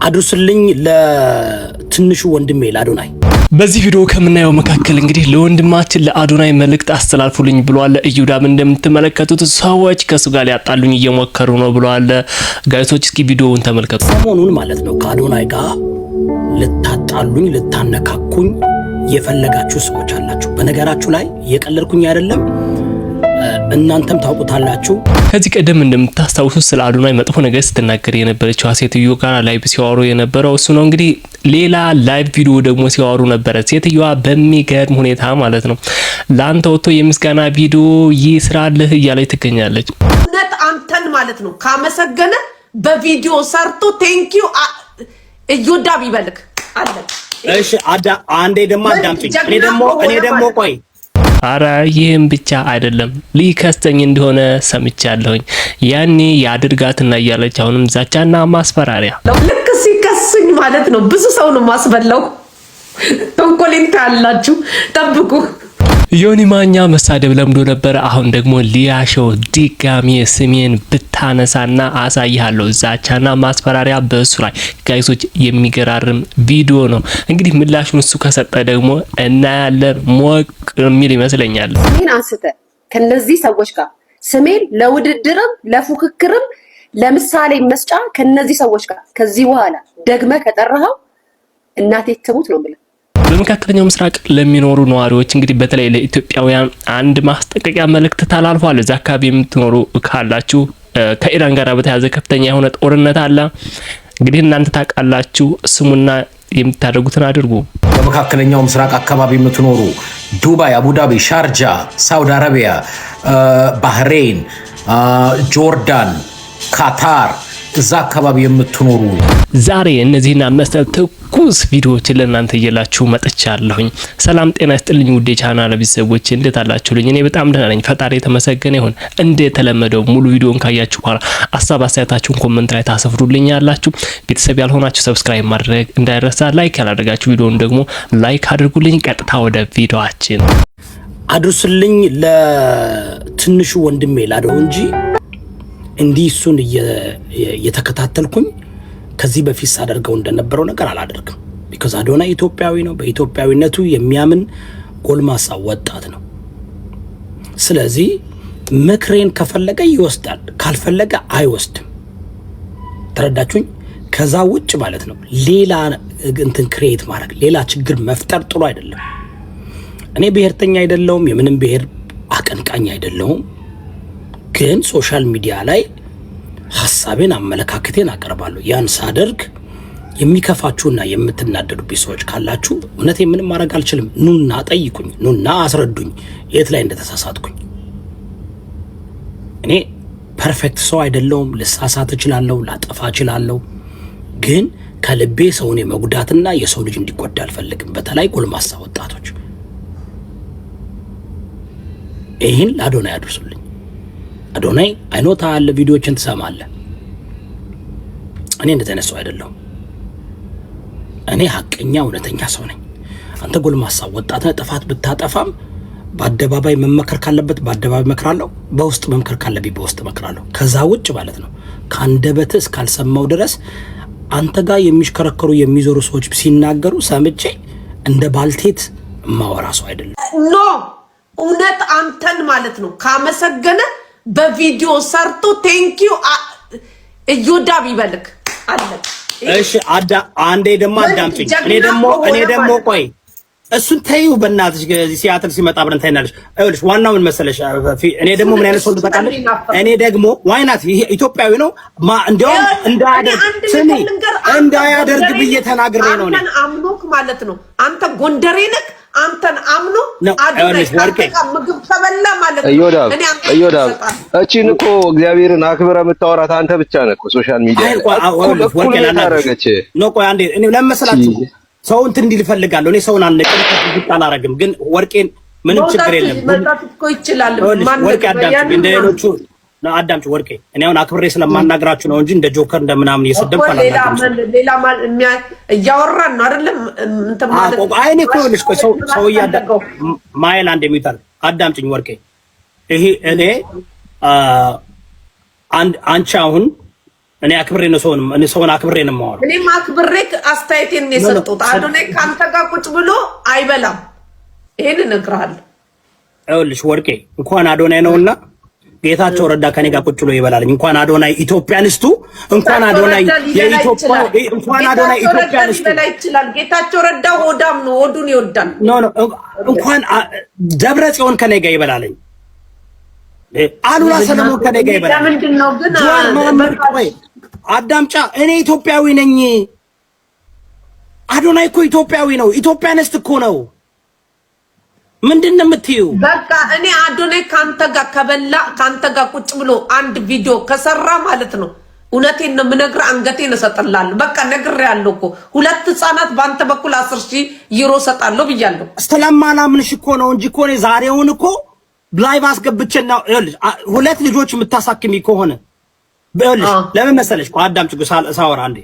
አድርስልኝ ለትንሹ ወንድሜ ለአዶናይ። በዚህ ቪዲዮ ከምናየው መካከል እንግዲህ ለወንድማችን ለአዶናይ መልእክት አስተላልፉልኝ ብሏል። እዩዳም እንደምትመለከቱት ሰዎች ከሱ ጋር ሊያጣሉኝ እየሞከሩ ነው ብሏል። ጋይሶች እስኪ ቪዲዮውን ተመልከቱ። ሰሞኑን ማለት ነው ከአዶናይ ጋር ልታጣሉኝ ልታነካኩኝ የፈለጋችሁ ሰዎች አላችሁ። በነገራችሁ ላይ እየቀለድኩኝ አይደለም፣ እናንተም ታውቁታላችሁ። ከዚህ ቀደም እንደምታስታውሱት ስለ አዶናይ መጥፎ ነገር ስትናገር የነበረችው ሴትዮ ጋር ላይቭ ሲያወሩ የነበረው እሱ ነው። እንግዲህ ሌላ ላይቭ ቪዲዮ ደግሞ ሲያወሩ ነበረ። ሴትዮዋ በሚገርም ሁኔታ ማለት ነው ላንተ ወጥቶ የምስጋና ቪዲዮ ይስራልህ እያለች ትገኛለች። እውነት አንተን ማለት ነው ካመሰገነ በቪዲዮ ሰርቶ ቴንኪዩ እዩዳብ ይበልክ አለ። እሺ አንዴ ደግሞ አዳምጪኝ። እኔ ደግሞ ቆይ አረ ይህም ብቻ አይደለም ሊከስተኝ እንደሆነ ሰምቻለሁኝ። ያኔ ያድርጋትና እያለች አሁንም ዛቻና ማስፈራሪያ ልክ ሲከስኝ ማለት ነው ብዙ ሰው ነው ማስበላው። ተንኮሌን ካላችሁ ጠብቁ። ዮኒ ማኛ መሳደብ ለምዶ ነበር። አሁን ደግሞ ሊያሾው ድጋሚ ስሜን ብታነሳና አሳይሃለሁ ዛቻና ማስፈራሪያ በእሱ ላይ ጋይሶች፣ የሚገራርም ቪዲዮ ነው። እንግዲህ ምላሹን እሱ ከሰጠ ደግሞ እናያለን። ሞቅ የሚል ይመስለኛል። ስሜን አንስተ ከነዚህ ሰዎች ጋር ስሜን ለውድድርም ለፉክክርም ለምሳሌ መስጫ ከነዚህ ሰዎች ጋር ከዚህ በኋላ ደግመ ከጠራኸው እናቴ ትሙት ነው ብለህ በመካከለኛው ምስራቅ ለሚኖሩ ነዋሪዎች እንግዲህ በተለይ ለኢትዮጵያውያን አንድ ማስጠንቀቂያ መልእክት ተላልፏል። እዛ አካባቢ የምትኖሩ ካላችሁ ከኢራን ጋር በተያያዘ ከፍተኛ የሆነ ጦርነት አለ። እንግዲህ እናንተ ታውቃላችሁ፣ ስሙና የምታደርጉትን አድርጉ። በመካከለኛው ምስራቅ አካባቢ የምትኖሩ ዱባይ፣ አቡዳቢ፣ ሻርጃ፣ ሳውዲ አረቢያ፣ ባህሬን፣ ጆርዳን፣ ካታር እዛ አካባቢ የምትኖሩ ዛሬ እነዚህና መሰል ትኩስ ቪዲዮዎችን ለእናንተ እየላችሁ መጥቻለሁኝ። ሰላም ጤና ይስጥልኝ ውዴ ቻናል ቤተሰቦች፣ እንዴት አላችሁልኝ? እኔ በጣም ደህና ነኝ፣ ፈጣሪ የተመሰገነ ይሁን። እንደተለመደው ሙሉ ቪዲዮን ካያችሁ በኋላ ሐሳብ አስተያየታችሁን ኮሜንት ላይ ታሰፍሩልኛላችሁ። ቤተሰብ ያልሆናችሁ ሰብስክራይብ ማድረግ እንዳይረሳ፣ ላይክ ያላደረጋችሁ ቪዲዮውን ደግሞ ላይክ አድርጉልኝ። ቀጥታ ወደ ቪዲዮአችን አድርስልኝ ለትንሹ ወንድሜ ላደው እንጂ እንዲህ እሱን እየተከታተልኩኝ ከዚህ በፊት ሳደርገው እንደነበረው ነገር አላደርግም። ቢኮዝ አዶናይ ኢትዮጵያዊ ነው፣ በኢትዮጵያዊነቱ የሚያምን ጎልማሳ ወጣት ነው። ስለዚህ ምክሬን ከፈለገ ይወስዳል፣ ካልፈለገ አይወስድም። ተረዳችሁኝ? ከዛ ውጭ ማለት ነው ሌላ እንትን ክሬት ማድረግ ሌላ ችግር መፍጠር ጥሩ አይደለም። እኔ ብሔርተኛ አይደለሁም፣ የምንም ብሔር አቀንቃኝ አይደለሁም። ግን ሶሻል ሚዲያ ላይ ሐሳቤን አመለካከቴን አቀርባለሁ። ያን ሳደርግ የሚከፋችሁና የምትናደዱብኝ ሰዎች ካላችሁ እውነቴ ምንም ማድረግ አልችልም። ኑና ጠይቁኝ፣ ኑና አስረዱኝ የት ላይ እንደተሳሳትኩኝ። እኔ ፐርፌክት ሰው አይደለሁም። ልሳሳት እችላለሁ፣ ላጠፋ እችላለሁ። ግን ከልቤ ሰውን የመጉዳትና የሰው ልጅ እንዲጎዳ አልፈልግም። በተለይ ጎልማሳ ወጣቶች ይህን ለአዶናይ ያድርሱልኝ። አዶናይ አይኖታ አለ ቪዲዮዎችን ትሰማለህ። እኔ እንደዚህ አይነት ሰው አይደለሁም። እኔ ሐቀኛ እውነተኛ ሰው ነኝ። አንተ ጎልማሳ ወጣት ጥፋት ብታጠፋም በአደባባይ መመከር ካለበት በአደባባይ መክራለሁ፣ በውስጥ መምከር ካለብኝ በውስጥ መክራለሁ። ከዛ ውጭ ማለት ነው ከአንደበትህ እስካልሰማው ድረስ አንተ ጋር የሚሽከረከሩ የሚዞሩ ሰዎች ሲናገሩ ሰምቼ እንደ ባልቴት ማወራ ሰው አይደለም። ኖ እውነት አንተን ማለት ነው ካመሰገነ በቪዲዮ ሰርቶ ቴንኪዩ እዩዳብ ይበልክ አለ። እሺ አንዴ ደግሞ አዳምጪኝ። እኔ ደግሞ ቆይ እሱን ተይው በእናትሽ። ሲያትል ሲመጣ ብለን ታይናለሽ። አይልሽ ዋናው ምን መሰለሽ፣ እኔ ደግሞ ምን አይነት ሰው ተጣጣለ። እኔ ደግሞ ዋይናት ይሄ ኢትዮጵያዊ ነው እንደውም እንዳያደርግ ብዬ ተናግሬ ነው። እኔ አምኖክ ማለት ነው አንተ ጎንደሬ ነህ። አንተን አምኖ አይልሽ ወርቄ ምግብ ተበላ ማለት ነው። እዮዳብ እቺን እኮ እግዚአብሔርን አክብረ የምታወራት አንተ ብቻ ነህ እኮ ሶሻል ሚዲያ ወርቄ ላናረገች ነው። ቆይ አንዴ እኔ ለመሰላችሁ ሰው እንትን እንዲል እፈልጋለሁ። እኔ ሰውን አልነቅም፣ አላረግም። ግን ወርቄን ምንም ችግር የለም እኮ ይችላል። ወርቄ አዳምጪ፣ እንደ ሌሎቹ ነው አዳምጪ። ወርቄ እኔ አሁን አክብሬ ስለማናግራችሁ ነው እንጂ እንደ ጆከር እንደምናምን እየሰደብኩ አላናግርም። ሌላ እያወራን ነው አይደለም እንትን ማለት አይ እኔ እኮ ልጅ ቆይ ሰው እያደረገው ማይል አንድ የሚታል አዳምጪኝ ወርቄ። ይሄ እኔ አንቺ አሁን እኔ አክብሬ ነው ሰውን አክብሬ ነው የማወራው። እኔም አክብሬ አስተያየቴን ነው የሰጠሁት። አዶናይ ካንተ ጋር ቁጭ ብሎ አይበላም። ይሄን እነግርሃለሁ። ይኸውልሽ ወርቄ እንኳን አዶናይ ነውና ጌታቸው ረዳ ከኔ ጋር ቁጭ ብሎ ይበላልኝ። እንኳን አዶናይ ኢትዮጵያኒስቱ እንኳን አዶናይ የኢትዮጵያ እንኳን አዶናይ ኢትዮጵያኒስቱ ይበላ ይችላል። ጌታቸው ረዳ ሆዳም ነው፣ ሆዱን ይወዳል። እንኳን ደብረ ጽዮን ከኔ ጋር ይበላልኝ። አሉላ ሰለሞን ከኔ ጋር ይበላል። ምንድነው ግን አዳምጫ እኔ ኢትዮጵያዊ ነኝ። አዶናይ እኮ ኢትዮጵያዊ ነው። ኢትዮጵያኒስት እኮ ነው። ምንድነው የምትይው? በቃ እኔ አዶናይ ካንተ ጋር ከበላ ካንተ ጋር ቁጭ ብሎ አንድ ቪዲዮ ከሰራ ማለት ነው፣ እውነቴን ነው የምነግርህ፣ አንገቴን እሰጥልሃለሁ። በቃ ነግሬሃለሁ እኮ 2 ህፃናት በአንተ በኩል 10,000 ዩሮ እሰጣለሁ ብያለሁ። ስለማላምንሽ እኮ ነው እንጂ እኮ እኔ ዛሬውን እኮ ላይቭ አስገብቼና ይኸውልሽ 2 ልጆች የምታሳክሚ ከሆነ ይኸውልሽ ለምን መሰለሽ አዳምጪ ሳወራ አንዴ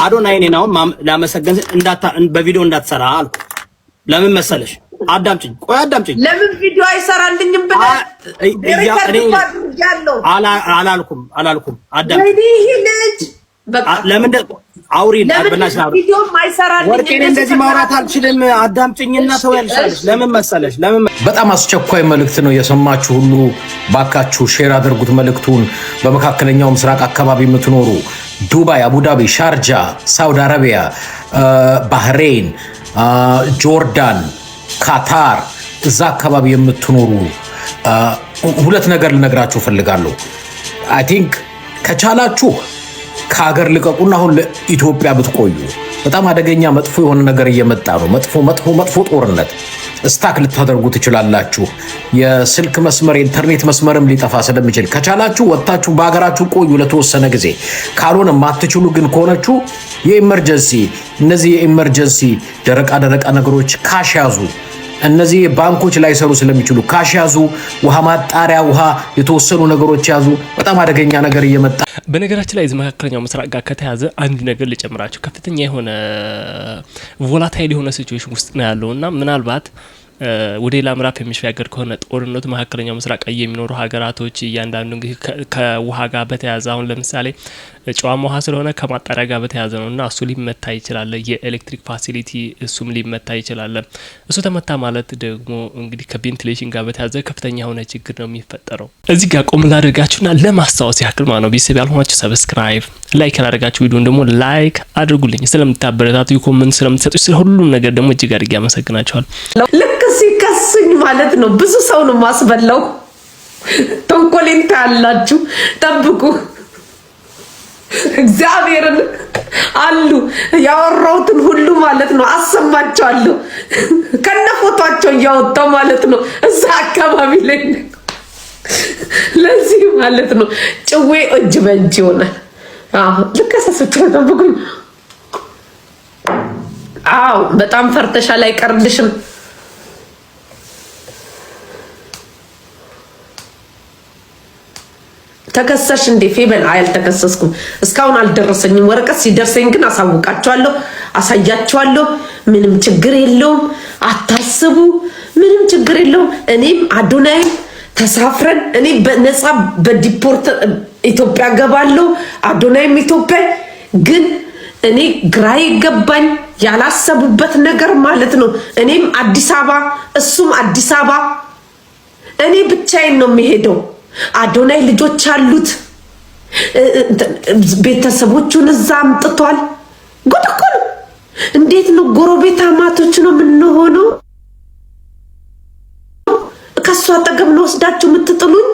አዶናይ እኔ ነው ላመሰገን በቪዲዮ እንዳትሰራ አልኩ። ለምን መሰለሽ አዳምጪኝ፣ ቆይ አዳምጪኝ። ለምን ቪዲዮ አይሰራልኝም ብለህ አላልኩም አዳምጪኝ። ይሄ ልጅ በቃ ለምን አውሪ በእናትሽ አውሪ። ቪዲዮ ማይሰራልኝ ወርቄ እንደዚህ ማውራት አልችልም። አዳምጪኝና ሰው ያልሻለሽ ለምን መሰለሽ በጣም አስቸኳይ መልእክት ነው የሰማችሁ ሁሉ ባካችሁ ሼር አድርጉት መልእክቱን። በመካከለኛው ምስራቅ አካባቢ የምትኖሩ ዱባይ፣ አቡዳቢ፣ ሻርጃ፣ ሳውዲ አረቢያ፣ ባህሬን፣ ጆርዳን፣ ካታር እዛ አካባቢ የምትኖሩ 2 ነገር ልነግራችሁ ፈልጋለሁ። አይ ቲንክ ከቻላችሁ ከሀገር ልቀቁና አሁን ለኢትዮጵያ ብትቆዩ በጣም አደገኛ መጥፎ የሆነ ነገር እየመጣ ነው። መጥፎ ጦርነት ስታክ ልታደርጉ ትችላላችሁ። የስልክ መስመር የኢንተርኔት መስመርም ሊጠፋ ስለሚችል ከቻላችሁ ወጣችሁ በሀገራችሁ ቆዩ ለተወሰነ ጊዜ። ካልሆነ ማትችሉ ግን ከሆነችሁ የኢመርጀንሲ እነዚህ የኢመርጀንሲ ደረቃ ነገሮች ካሽ ያዙ። እነዚህ ባንኮች ላይ ሰሩ ስለሚችሉ ካሽ ያዙ። ውሃ ማጣሪያ፣ ውሃ የተወሰኑ ነገሮች ያዙ። በጣም አደገኛ ነገር እየመጣ በነገራችን ላይ እዚህ መካከለኛው ምስራቅ ጋር ከተያዘ አንድ ነገር ልጨምራችሁ። ከፍተኛ የሆነ ቮላታይል የሆነ ሲቹዌሽን ውስጥ ነው ያለውና ምናልባት ወደ ሌላ ምዕራፍ የሚሻገር ከሆነ ጦርነቱ መካከለኛው ምስራቅ የሚኖሩ ሀገራቶች እያንዳንዱ እንግዲህ ከውሃ ጋር በተያያዘ አሁን ለምሳሌ ጨዋማ ውሃ ስለሆነ ከማጣሪያ ጋር በተያያዘ ነውና እሱ ሊመታ ይችላል። የኤሌክትሪክ ፋሲሊቲ እሱም ሊመታ ይችላል። እሱ ተመታ ማለት ደግሞ እንግዲህ ከቬንቲሌሽን ጋር በተያያዘ ከፍተኛ የሆነ ችግር ነው የሚፈጠረው። እዚህ ጋር ቆም ላደርጋችሁና ለማስታወስ ያክል ማለት ነው ቤተሰብ ያልሆናችሁ ሰብስክራይብ፣ ላይክ ያላደረጋችሁ ቪዲዮን ደግሞ ላይክ አድርጉልኝ። ስለምታበረታቱ ኮሜንት ስለምትሰጡ ስለ ሁሉም ነገር ደግሞ እጅግ አድርጌ አመሰግናችኋለሁ። ልክ ሲከሱኝ ማለት ነው ብዙ ሰው ነው ማስበላው። ተንኮሌን ታያላችሁ፣ ጠብቁ። እግዚአብሔርን አሉ ያወራሁትን ሁሉ ማለት ነው አሰማቸዋለሁ፣ ከነፎቷቸው እያወጣው ማለት ነው እዛ አካባቢ ላይ። ለዚህ ማለት ነው ጭዌ እጅ በእጅ ይሆናል። ልከሰስቸው፣ ጠብቁኝ። አዎ በጣም ፈርተሻል፣ አይቀርልሽም። ተከሰሽ እንዴ ፌበል? አልተከሰስኩም፣ እስካሁን አልደረሰኝም። ወረቀት ሲደርሰኝ ግን አሳውቃቸዋለሁ፣ አሳያቸዋለሁ። ምንም ችግር የለውም፣ አታስቡ፣ ምንም ችግር የለውም። እኔም አዶናይ ተሳፍረን እኔ በነፃ በዲፖርት ኢትዮጵያ ገባለሁ፣ አዶናይም ኢትዮጵያ። ግን እኔ ግራ ይገባኝ ያላሰቡበት ነገር ማለት ነው። እኔም አዲስ አበባ እሱም አዲስ አበባ፣ እኔ ብቻዬን ነው የሚሄደው። አዶናይ ልጆች አሉት፣ ቤተሰቦቹን እዛ አምጥቷል። ጉድ እኮ ነው። እንዴት ነው ጎረቤት አማቶች ነው የምንሆነው? ከሱ አጠገብ ነው ወስዳችሁ የምትጥሉኝ?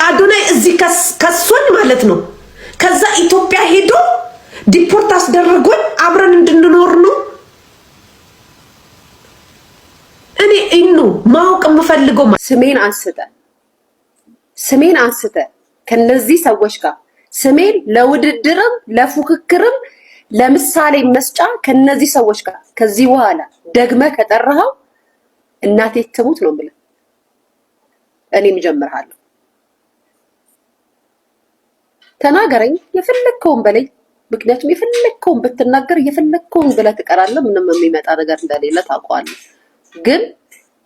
አዶናይ እዚህ ከሶኝ ማለት ነው። ከዛ ኢትዮጵያ ሄዶ ዲፖርት አስደረጎኝ አብረን እንድንኖር ነው። እኔ ኢኑ ማወቅ የምፈልገው ስሜን አንስተ ከነዚህ ሰዎች ጋር ስሜን ለውድድርም ለፉክክርም ለምሳሌ መስጫ ከነዚህ ሰዎች ጋር ከዚህ በኋላ ደግመ ከጠራኸው እናቴ ትሙት ነው ብለ እኔም ጀምርሃለሁ። ተናገረኝ፣ የፈለከውን በለኝ። ምክንያቱም የፈለከውን ብትናገር የፈለከውን ብለህ ትቀራለህ። ምንም የሚመጣ ነገር እንደሌለ ታውቀዋለህ። ግን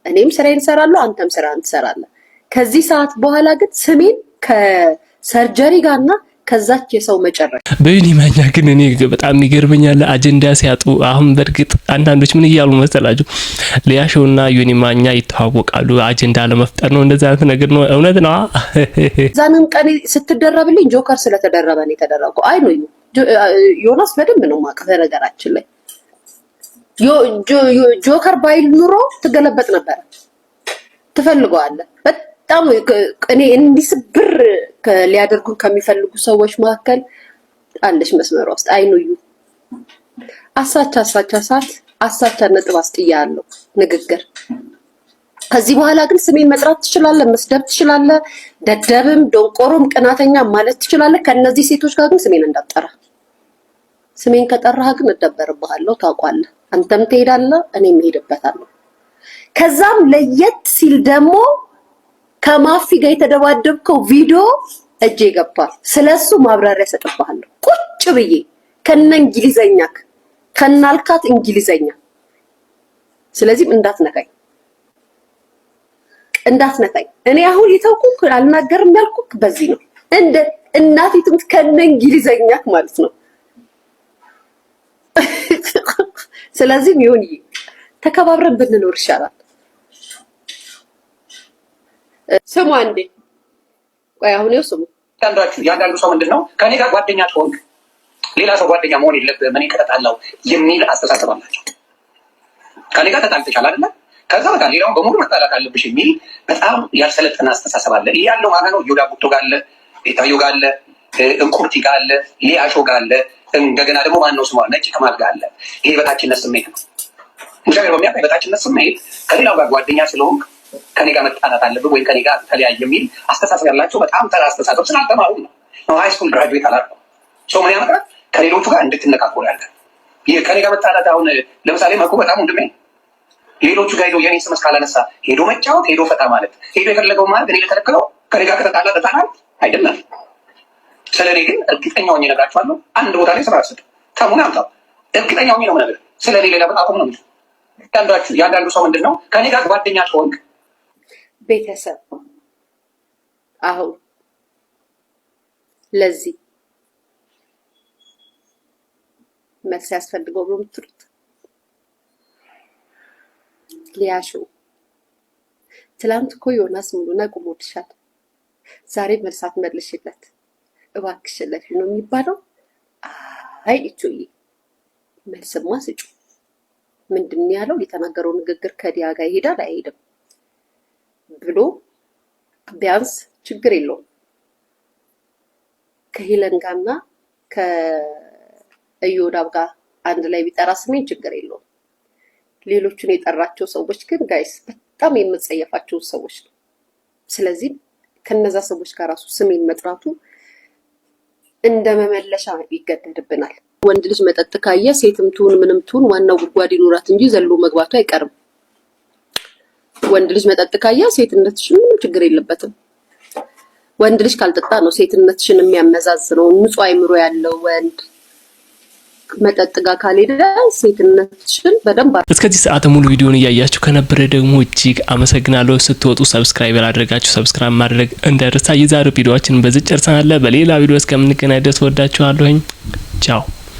እኔም ስራዬን እሰራለሁ፣ አንተም ስራህን ትሰራለህ። ከዚህ ሰዓት በኋላ ግን ስሜን ከሰርጀሪ ጋርና ከዛች የሰው መጨረሻ በዩኒ ማኛ ግን እኔ በጣም ይገርመኛል አጀንዳ ሲያጡ። አሁን በርግጥ አንዳንዶች ምን እያሉ መሰላችሁ ሊያሾውና ዩኒ ማኛ ይተዋወቃሉ አጀንዳ ለመፍጠር ነው እንደዛ አይነት ነገር ነው። እውነት ነው። ዛንም ቀን ስትደረብልኝ ጆከር ስለተደረበ ነው የተደረገው። አይ ነው ዮናስ በደንብ ነው ማቀፈ ነገራችን ላይ ጆከር ባይል ኑሮ ትገለበጥ ነበር። ትፈልገዋለህ በጣም እኔ እንዲስብር ሊያደርጉ ከሚፈልጉ ሰዎች መካከል አለሽ መስመር ውስጥ አይኑዩ አሳቻ ሰዓት አሳቻ ነጥብ አስጥያለሁ ንግግር። ከዚህ በኋላ ግን ስሜን መጥራት ትችላለህ፣ መስደብ ትችላለህ፣ ደደብም ዶንቆሮም ቅናተኛ ማለት ትችላለህ። ከነዚህ ሴቶች ጋር ግን ስሜን እንዳትጠራ። ስሜን ከጠራህ ግን እደበርብሃለሁ፣ ታውቃለህ። አንተም ትሄዳለህ፣ እኔም እሄድበታለሁ። ከዛም ለየት ሲል ደግሞ ከማፊ ጋር የተደባደብከው ቪዲዮ እጄ ገባል። ስለሱ ማብራሪያ ሰጥባለሁ ቁጭ ብዬ ከነ እንግሊዘኛክ ከናልካት እንግሊዘኛ። ስለዚህ እንዳትነካኝ። እኔ አሁን የተውኩክ አልናገርም ያልኩክ በዚህ ነው። እንደ እናቲቱም ከነ እንግሊዘኛክ ማለት ነው። ስለዚህ ይሁን ተከባብረን ብንኖር ይሻላል። ስሙ አንዴ ቆይ አሁን ይኸው ስሙ ያንዳንዱ ሰው ምንድነው ከኔ ጋር ጓደኛ ትሆን ሌላ ሰው ጓደኛ መሆን የለብህም እኔ ከተጣላው የሚል አስተሳሰብ አላቸው። ከኔ ጋር ተጣልተሻል አይደል ከዛ በቃ ሌላውን በሙሉ መጣላት አለብሽ የሚል በጣም ያልሰለጠነ አስተሳሰብ አለ። ይሄ ያለው ማለት ነው ዮዳ ቡቶ ጋር አለ፣ ቤታዮ ጋር አለ፣ እንቁርቲ ጋር አለ፣ ሊያሾ ጋር አለ፣ እንደገና ደግሞ ማን ነው ስሟ ነጭ ከማል ጋር አለ። ይሄ በታችነት ስሜት ነው። ሙሻቤር በሚያውቅ በታችነት ስሜት ከሌላው ጋር ጓደኛ ስለሆንክ ከኔ ጋር መጣላት አለብህ ወይ ከኔ ጋር ተለያየ የሚል አስተሳሰብ ያላቸው በጣም ተራ አስተሳሰብ ስላልተማሩ ነው። ሃይ ስኩል ግራጁዌት አላልኩም። ሰው ምን ያመጣል ከሌሎቹ ጋር እንድትነካከሩ ያለ ይሄ ከኔ ጋር መጣላት። አሁን ለምሳሌ መኩ በጣም ወንድሜ ሌሎቹ ጋር ሄዶ የኔ ስም እስካላነሳ ሄዶ መጫወት ሄዶ ፈታ ማለት ሄዶ የፈለገው ማለት እኔ ለተለከለው ከኔ ጋር ከተጣላ ተጣላል አይደለም። ስለኔ ግን እርግጠኛ ሆኜ እነግራችኋለሁ። አንድ ቦታ ላይ ስራ አስጥ ተሙና አምጣው እርግጠኛ ሆኜ ነው የምነግርህ። ስለኔ ሌላ በጣም ነው ያንዳንዱ ሰው ምንድነው ከኔ ጋር ጓደኛ ትሆንክ ቤተሰብ አሁን ለዚህ መልስ ያስፈልገው ብሎ የምትሉት ሊያሾ ትላንት እኮ ዮናስ ሙሉና ቆሞልሻል። ዛሬ መልሳት መልሽለት እባክሽ ለፊ ነው የሚባለው። አይ እጩይ መልስማ ስጩ። ምንድን ያለው የተናገረው ንግግር ከዲያ ጋር ይሄዳል አይሄድም ብሎ ቢያንስ ችግር የለውም ከሄለን ጋርና ከእዮዳብ ጋር አንድ ላይ ቢጠራ ስሜን ችግር የለውም። ሌሎቹን የጠራቸው ሰዎች ግን ጋይስ በጣም የምጸየፋቸው ሰዎች ነው። ስለዚህ ከነዛ ሰዎች ጋር ራሱ ስሜን መጥራቱ እንደ መመለሻ ይገደድብናል። ወንድ ልጅ መጠጥ ካየ ሴትም ትሁን ምንም ትሁን ዋናው ጉድጓድ ይኖራት እንጂ ዘሎ መግባቱ አይቀርም። ወንድ ልጅ መጠጥ ካየ ሴትነትሽን ምንም ችግር የለበትም። ወንድ ልጅ ካልጠጣ ነው ሴትነትሽን የሚያመዛዝነው። ንጹህ አይምሮ ያለው ወንድ መጠጥ ጋር ካልሄደ ሴትነትሽን በደንብ። እስከዚህ ሰዓት ሙሉ ቪዲዮን እያያችሁ ከነበረ ደግሞ እጅግ አመሰግናለሁ። ስትወጡ ሰብስክራይብ ያላደረጋችሁ ሰብስክራይብ ማድረግ እንዳይረሳ። የዛሬው ቪዲዮአችን በዚህ ጨርሰናል። በሌላ ቪዲዮ እስከምንገናኝ ድረስ ወዳችኋለሁ። ቻው